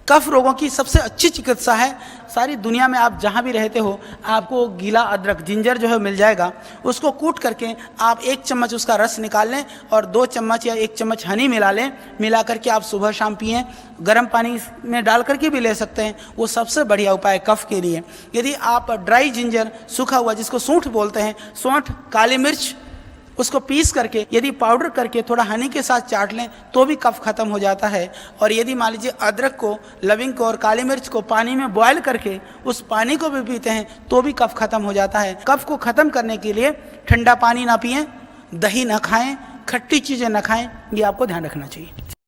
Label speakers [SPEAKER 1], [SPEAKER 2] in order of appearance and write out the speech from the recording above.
[SPEAKER 1] कफ रोगों की सबसे अच्छी चिकित्सा है। सारी दुनिया में आप जहाँ भी रहते हो आपको गीला अदरक जिंजर जो है मिल जाएगा। उसको कूट करके आप 1 चम्मच उसका रस निकाल लें और 2 चम्मच या 1 चम्मच हनी मिला लें। मिला करके आप सुबह शाम पिएं। गर्म पानी में डाल करके भी ले सकते हैं, वो सबसे बढ़िया उपाय कफ के लिए। यदि आप ड्राई जिंजर सूखा हुआ जिसको सूंठ बोलते हैं, सौंठ काली मिर्च उसको पीस करके यदि पाउडर करके थोड़ा हनी के साथ चाट लें तो भी कफ खत्म हो जाता है। और यदि मान लीजिए अदरक को, लविंग को और काली मिर्च को पानी में बॉयल करके उस पानी को भी पीते हैं तो भी कफ खत्म हो जाता है। कफ को खत्म करने के लिए ठंडा पानी ना पिएं, दही ना खाएं, खट्टी चीज़ें ना खाएं, ये आपको ध्यान रखना चाहिए।